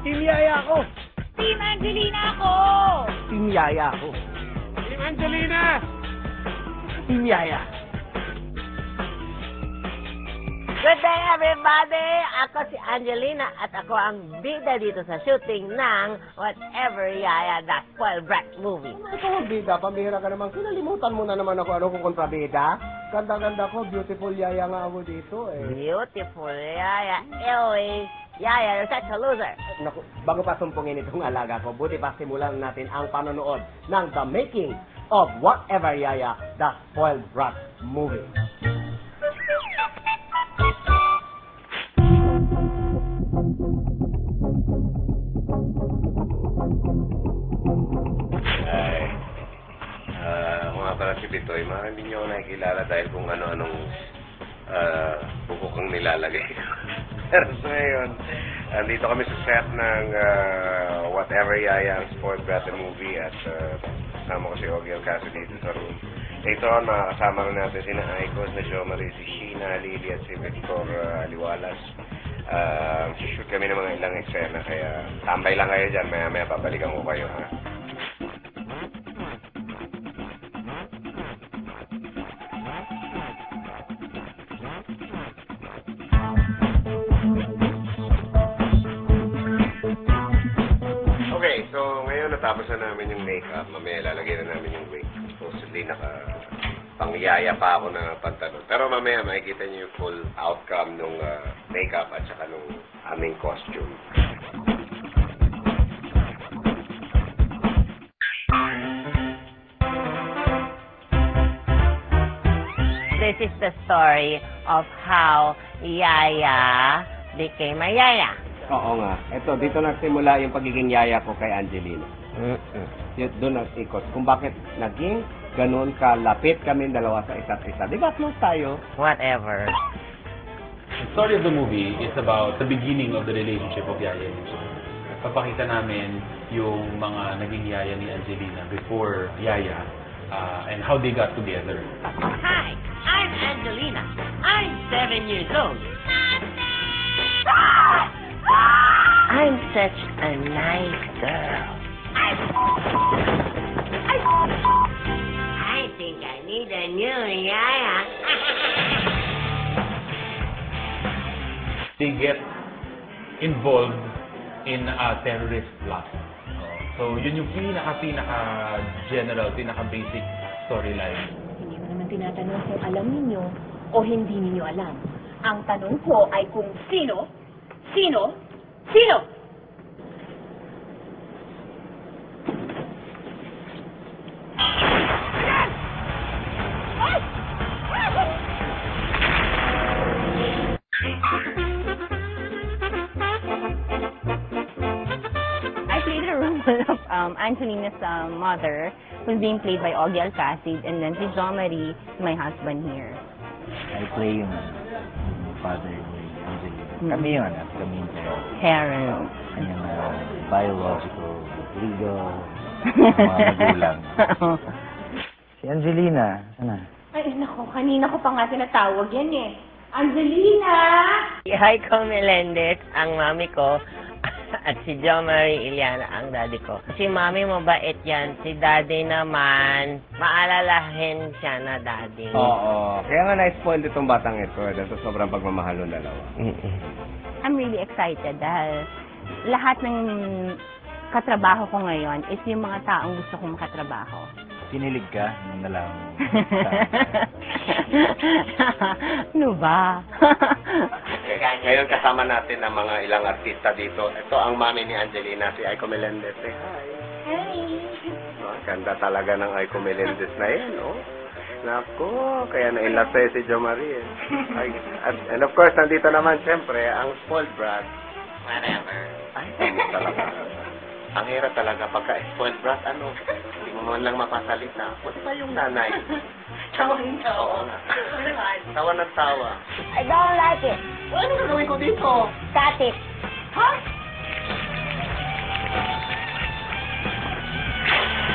Team Yaya ako! Team Angelina ako! Team Yaya ako! Team Angelina! Team Yaya! Good day, everybody! Ako si Angelina at ako ang bida dito sa shooting ng Whatever Yaya The Spoiled Brat movie. Ito, bida, pambihira ka naman. Kinalimutan mo na naman ako ano kung kontrabida. Ganda-ganda ko, beautiful yaya nga ako dito eh. Beautiful Yaya. Anyway, Yaya, you're such a loser. Naku, bago pa sumpungin itong alaga ko, buti pa simulan natin ang panonood ng The Making of Whatever Yaya The Spoiled Brat movie. Ako nga pala si Bitoy, hindi niyo ako nakikilala dahil kung ano-anong bukok ang nilalagay. Pero so ngayon, andito kami sa set ng Whatever Yaya ang Spoiled Brat movie at kasama ko si Ogie Alcacid dito sa room. Later on, makakasama rin natin sina Icos na Jo Marie, si Sheena, Lily at si Victor Aliwalas. Shoot kami ng mga ilang eksena, kaya tambay lang kayo dyan, maya-maya papalikan ko kayo, ha? Okay, so ngayon natapos na namin yung makeup, mamaya lalagay na namin yung wig. Supposedly pangyaya pa ako na pantalon. Pero mamaya makikita niyo yung full outcome nung makeup at saka nung aming costume. This is the story of how Yaya became a Yaya. Oo nga. Ito, dito nagsimula yung pagiging yaya ko kay Angelina. Doon nag-ikot. Kung bakit naging ganun kalapit kami dalawa sa isa't isa. Di ba close tayo? Whatever. The story of the movie is about the beginning of the relationship of Yaya and Angelina. Papakita namin yung mga naging Yaya ni Angelina before Yaya and how they got together. Hi, I'm Angelina. I'm 7 years old. I'm such a nice girl. I think I need a new Yaya. They get involved in a terrorist plot. So, yun yung pinaka-general, pinaka-basic storyline. Hindi ko naman tinatanong kung alam ninyo o hindi ninyo alam. Ang tanong ko ay kung sino? I played the role of Angelina's mother, who's being played by Ogie Alcacid, and then si Jo Marie, my husband here. I play yung father ni Angelina. Kami yun at kami yung Parents. kanyang biological, legal, mga magulang. Si Angelina, sana? Ay, nako, kanina ko pa nga tinatawag yan eh. Angelina! Si Heiko Melendez, ang mami ko, at si Jo Marie Iliana, ang daddy ko. Si mami mabait yan, si daddy naman, maalalahin siya na daddy. Oo. Kaya nga na-spoil itong batang ito. Dahil sa sobrang pagmamahal ng dalawa. I'm really excited dahil lahat ng katrabaho ko ngayon is yung mga taong gusto kong makatrabaho. Kinilig ka nung nalaman mo. Ano ba? Ngayon kasama natin ang mga ilang artista dito. Ito ang mami ni Angelina, si Aiko Melendez. Hi! Hi! Ganda talaga ng Aiko Melendez na yan, oh. Nako, kaya na-inlove sa'yo si Jo Marie. And of course, nandito naman, siyempre, ang spoiled brat. Whatever. Ay, talaga. Ang hirap talaga pagka-spoiled brat, hindi mo man lang mapasalita. Wala pa yung nanay. Tawa ng tawa. Oo nga. Tawa ng tawa. I don't like it. Ano gagawin ko dito? Cut it. Huh?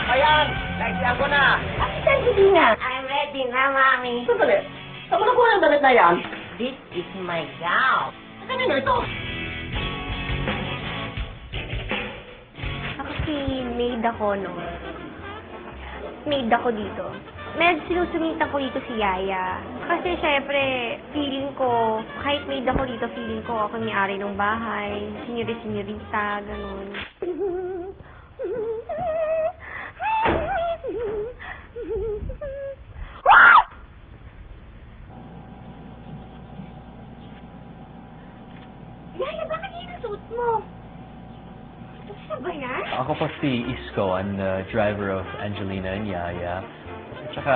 Ayan! Naisiyan ko na! Angelina! I'm ready na, Mami. Sandali. Saan mo nakuha yung damit na yan? This is my gown. Kanino ito? Kasi maid ako, no? Maid ako dito. Medyo sinusungitan ko dito si Yaya. Kasi syempre, feeling ko, kahit maid ako dito, feeling ko ako may-ari ng bahay, senyorita, ganun. Yaya, bakit yun ang suot mo? Gusto ba yan? Ako po si Isko. I'm the driver of Angelina and Yaya. At saka,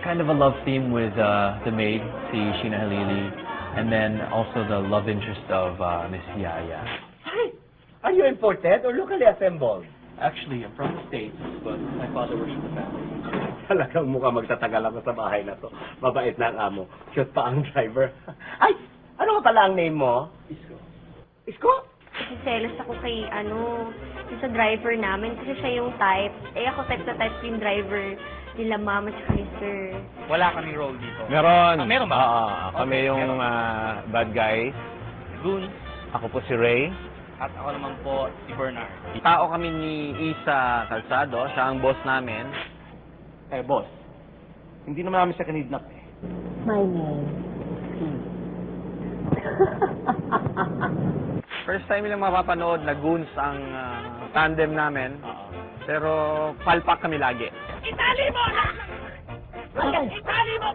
kind of a love theme with the maid, si Sheena Halili, and then also the love interest of Miss Yaya. Hi! Are you imported or locally assembled? Actually, I'm from the States, but my father works in the family. Talagang mukhang magtatagal ako sa bahay na to. Mabait na ang amo. Cute pa ang driver. Ay! Ano ka pala ang name mo? Isko. Isko? Kasi selos ako kay, yung sa driver namin. Kasi siya yung type. Eh, ako type na type ko yung driver nila mama at ni sir. Wala kami role dito. Meron. Ah, meron ba? Kami yung bad guy. Goons. Ako po si Ray. At ako naman po, si Bernard. Tao kami ni Isa Calzado. Siya ang boss namin. Eh, boss, hindi naman namin siya kanidnap eh. My name is First time lang mapapanood na goons ang tandem namin. Pero palpak kami lagi. Itali mo! Itali mo!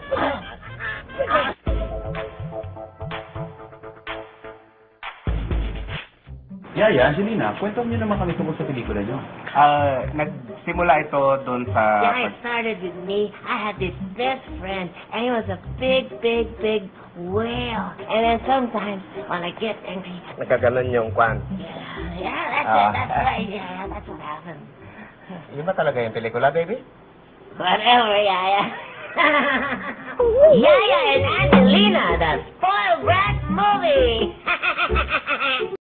Yaya, Angelina, kwento niyo naman kami tungkol sa pelikula niyo. Nagsimula ito doon sa... Yeah, it started with me. I had this best friend, and he was a big whale. And then sometimes, when I get angry, Nagkaganon yung kwan. that's right, yeah, that's what happened. Yun ba talaga yung pelikula, baby? Whatever, Yaya. Yaya and Angelina, the spoiled brat movie.